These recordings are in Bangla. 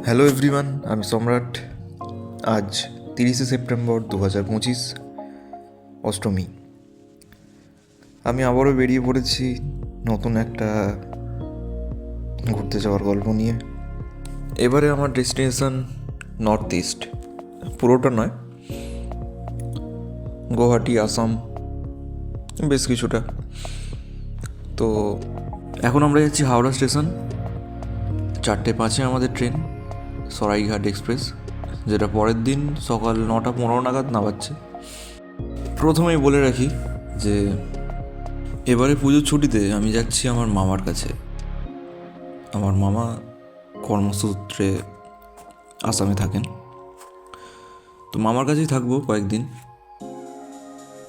হ্যালো এভরিওয়ান, আমি সম্রাট। আজ 30শে সেপ্টেম্বর 2025, অষ্টমী। আমি আবারও বেরিয়ে পড়েছি নতুন একটা ঘুরতে যাওয়ার গল্প নিয়ে। এবারে আমার ডেস্টিনেশন নর্থ ইস্ট, পুরোটা নয়, গুয়াহাটি, আসাম, বেশ কিছুটা। তো এখন আমরা যাচ্ছি হাওড়া স্টেশন। 4:05 আমাদের ট্রেন, সরাইঘাট এক্সপ্রেস, যেটা পরের দিন সকাল 9:15 নাগাদ নামাচ্ছে। প্রথমেই বলে রাখি যে এবারে পুজোর ছুটিতে আমি যাচ্ছি আমার মামার কাছে। আমার মামা কর্মসূত্রে আসামে থাকেন, তো মামার কাছেই থাকবো কয়েকদিন।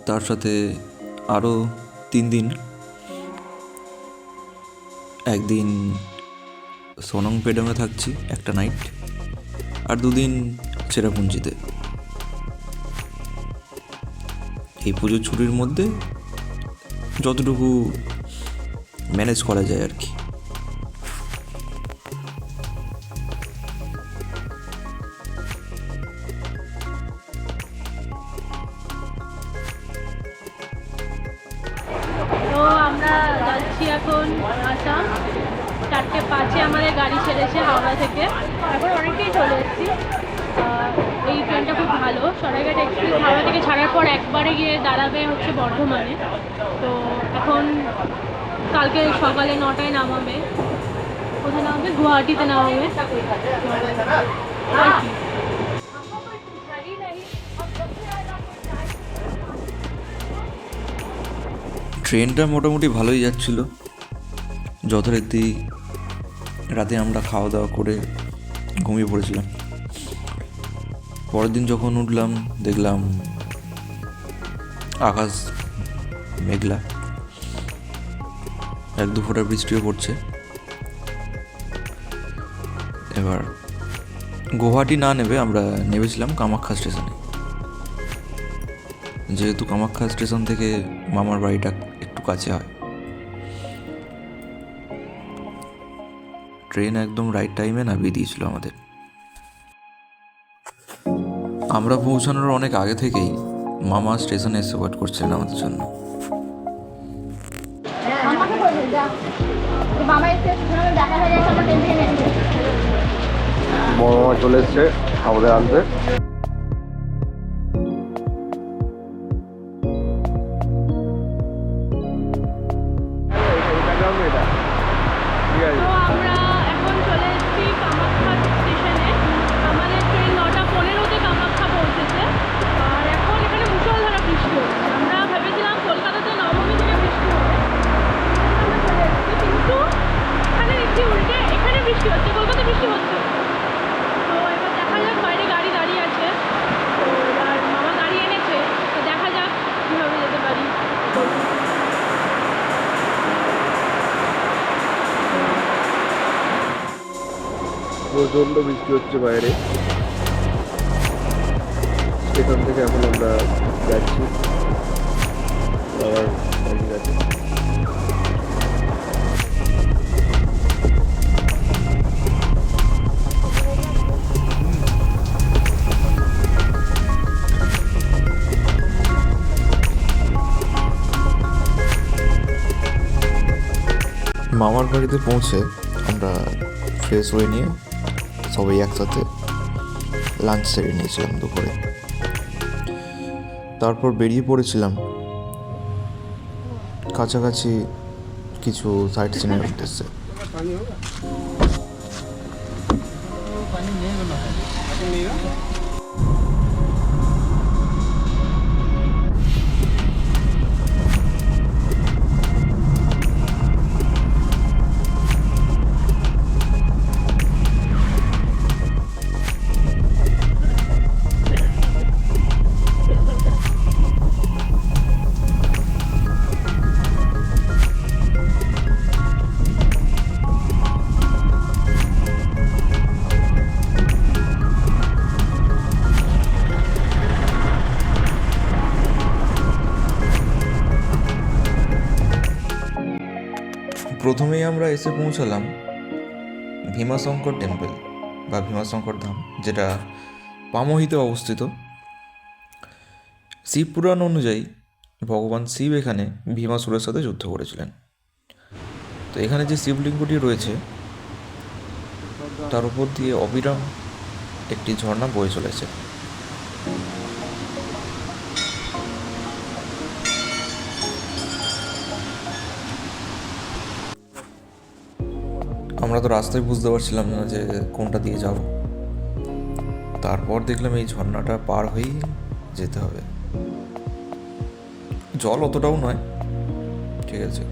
তার সাথে আরও 3 দিন, একদিন সোনংপেডমে থাকছি একটা নাইট, আর 2 দিন চেরাপুঞ্জিতে। এই পুজোর ছুটির মধ্যে যতটুকু ম্যানেজ করা যায় আর কি। তো আমরা যাচ্ছি এখন আসাম। 4:05 আমাদের গাড়ি ছেড়েছে হাওড়া থেকে। এখন অনেকটাই চলে এসেছি। এই ট্রেনটা খুব ভালো। সরাইঘাট এক্সপ্রেস হাওড়া থেকে ছাড়ার পর একবারে গিয়ে দাঁড়াবে হচ্ছে বর্ধমানে। তো এখন কালকে সকালে 9টায় নামাবে। কোথায় নামাবে? গুয়াহাটিতে নামাবে আর কি। ট্রেনটা মোটামুটি ভালোই যাচ্ছিল। যথারীতি রাতে আমরা খাওয়া দাওয়া করে ঘুমিয়ে পড়েছিলাম। পরের দিন যখন উঠলাম দেখলাম আকাশ মেঘলা, 1-2 ফোঁটা বৃষ্টিও পড়ছে। এবার গুয়াহাটি না নেবে আমরা নেমেছিলাম কামাখ্যা স্টেশনে, যেহেতু কামাখ্যা স্টেশন থেকে মামার বাড়িটা একটু কাছে হয়। ট্রেন একদম রাইট টাইমে নামিয়ে দিয়েছিল আমাদের। আমরা পৌঁছানোর অনেক আগে থেকেই মামা স্টেশনে এসে ওয়েট করছিলেন আমাদের জন্য। বড় মামা চলে এসছে আমাদের আনতে। তো আমরা এখন চলে এসেছি কামাখ্যা স্টেশনে। আমাদের ট্রেন 9:15-তে কামাখ্যা পৌঁছেছে। আর এখন এখানে মুষলধারা বৃষ্টি হচ্ছে। আমরা ভেবেছিলাম কলকাতাতে নবমী থেকে বৃষ্টি হবে, আমরা চলে এসেছি, কিন্তু এখানে দেখছি উল্টে এখানে বৃষ্টি হচ্ছে, কলকাতায় বৃষ্টি হচ্ছে। তো এবার দেখা যাক, বাইরে গাড়ি দাঁড়িয়ে আছে। তো এবার মামা গাড়ি এনেছে, তো দেখা যাক কীভাবে যেতে পারি। প্রচণ্ড বৃষ্টি হচ্ছে বাইরে। স্টেশন থেকে এখন আমরা যাচ্ছি আবার গেছে। মামার বাড়িতে পৌঁছে আমরা ফ্রেশ হয়ে নিয়ে সবাই একসাথে লাঞ্চ সেরে নিয়েছিলাম দুপুরে। তারপর বেরিয়ে পড়েছিলাম কাছাকাছি কিছু সাইট সিনের উদ্দেশ্যে। প্রথমেই আমরা এসে পৌঁছালাম ভীমাশঙ্কর টেম্পল। বা ভীমাশঙ্কর ধাম, যেটা পামোহিতে অবস্থিত। শিব পুরাণ অনুযায়ী ভগবান শিব এখানে ভীমাসুরের সাথে যুদ্ধ করেছিলেন। তো এখানে যে শিবলিঙ্গটি রয়েছে তার উপর দিয়ে অবিরাম একটি ঝর্ণা বয়ে চলেছে। আমরা তো রাস্তায় বুঝতে পারছিলাম না যে কোনটা দিয়ে যাব। তারপর দেখলাম এই ঝর্ণাটা পার হয়েই যেতে হবে। জল অতটাও নয়, ঠিক আছে।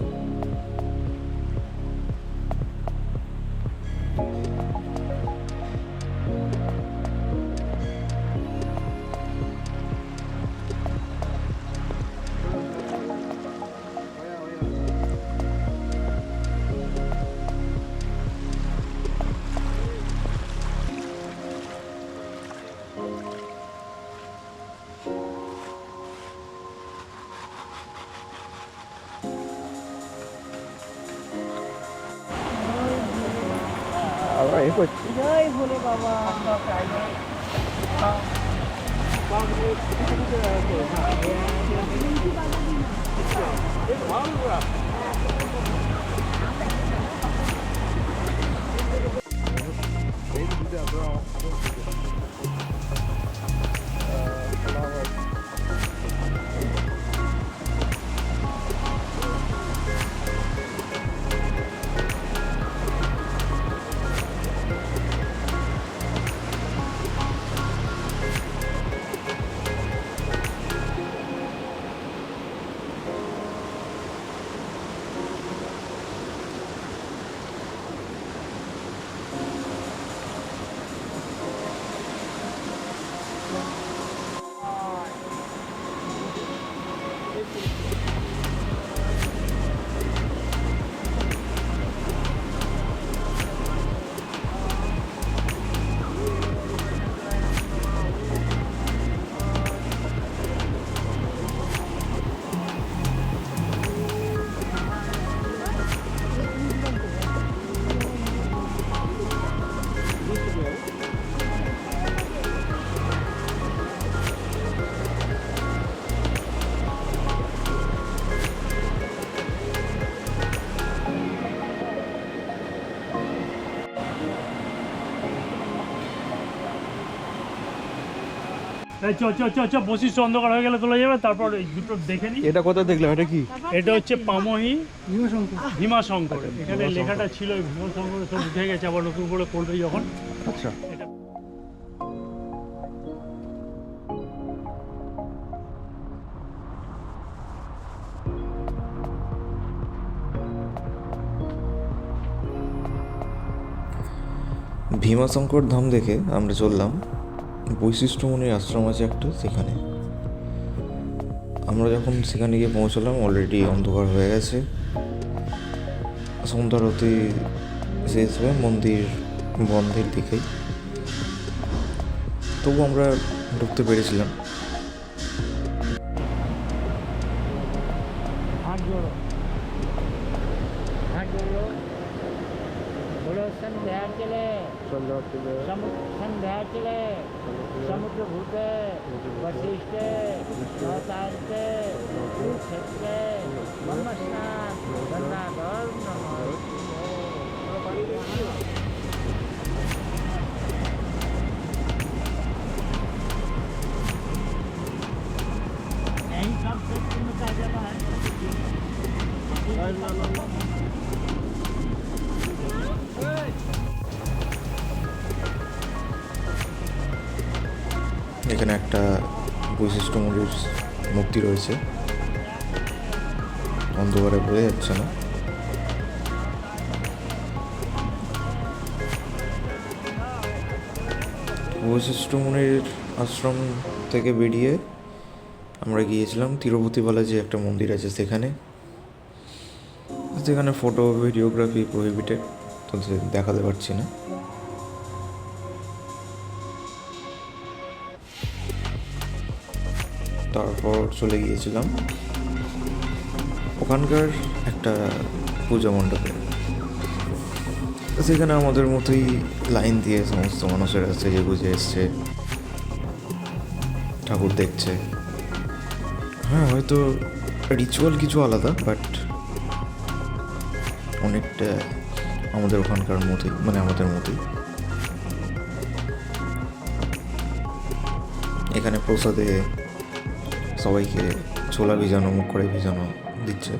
আবার এ করছি। জয় ভোলে বাবা। চ চ চ চ বশিষ্ঠ অন্ধকার হয়ে গেলে তোলা যাবে। তারপর এই দুটো দেখে নিই। এটা কোথায় দেখলাম? এটা কি? এটা হচ্ছে পামোহি ভীমাশঙ্কর। এখানে লেখাটা ছিল, ভীমাশঙ্কর সব উঠে গেছে, আবার নতুন করে করবে যখন। আচ্ছা, এটা ভীমাশঙ্কর ধাম দেখে আমরা চললাম বৈশিষ্ট্য মুনির আশ্রম আছে একটা, সেখানে। আমরা যখন সেখানে গিয়ে পৌঁছলাম অলরেডি অন্ধকার হয়ে গেছে, সন্ধ্যার হতে শেষ হয়ে মন্দির বন্ধের দিকেই। তবু আমরা ঢুকতে পেরেছিলাম। संध्याचले समुद्रभूते वशिष्ठे नवतारते कुरुक्षेत्रे ब्रह्मस्नान गंगाधर यही सब का जगह है। এখানে একটা বৈশিষ্ট্য মুনির মূর্তি রয়েছে, অন্ধকারে বোঝা যাচ্ছে না। বৈশিষ্ট্য মুনির আশ্রম থেকে বেরিয়ে আমরা গিয়েছিলাম তিরুপতি বালাজি একটা মন্দির আছে সেখানে। সেখানে ফটো ভিডিওগ্রাফি প্রহিবিটেড, তো দেখাতে পারছি না। তারপর চলে গিয়েছিলাম ওখানকার একটা পূজা মণ্ডপে। সেখানে আমাদের মতোই লাইন দিয়ে সমস্ত মানুষেরা সেজে গুজে এসছে, ঠাকুর দেখছে। হ্যাঁ, হয়তো রিচুয়াল কিছু আলাদা, বাট অনেকটা আমাদের ওখানকার মতোই, মানে আমাদের মতোই। এখানে প্রসাদে সবাইকে ছোলা ভিজানো, মুখ করে ভিজানো দিচ্ছে।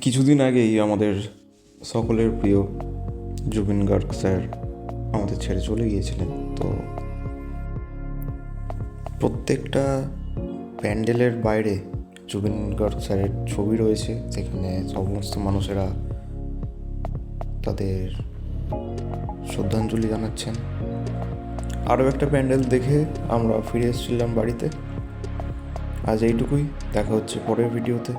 কিছুদিন আগেই আমাদের সকলের প্রিয় জুবিন গার্গ স্যার আমাদের ছেড়ে চলে গিয়েছিলেন। তো প্রত্যেকটা প্যান্ডেলের বাইরে জুবিন গার্গ স্যারের ছবি রয়েছে, যেখানে সমস্ত মানুষেরা তাদের শ্রদ্ধাঞ্জলি জানাচ্ছেন। আরও একটা প্যান্ডেল দেখে আমরা ফিরে এসেছিলাম বাড়িতে। আজ এইটুকুই, দেখা হচ্ছে পরের ভিডিওতে।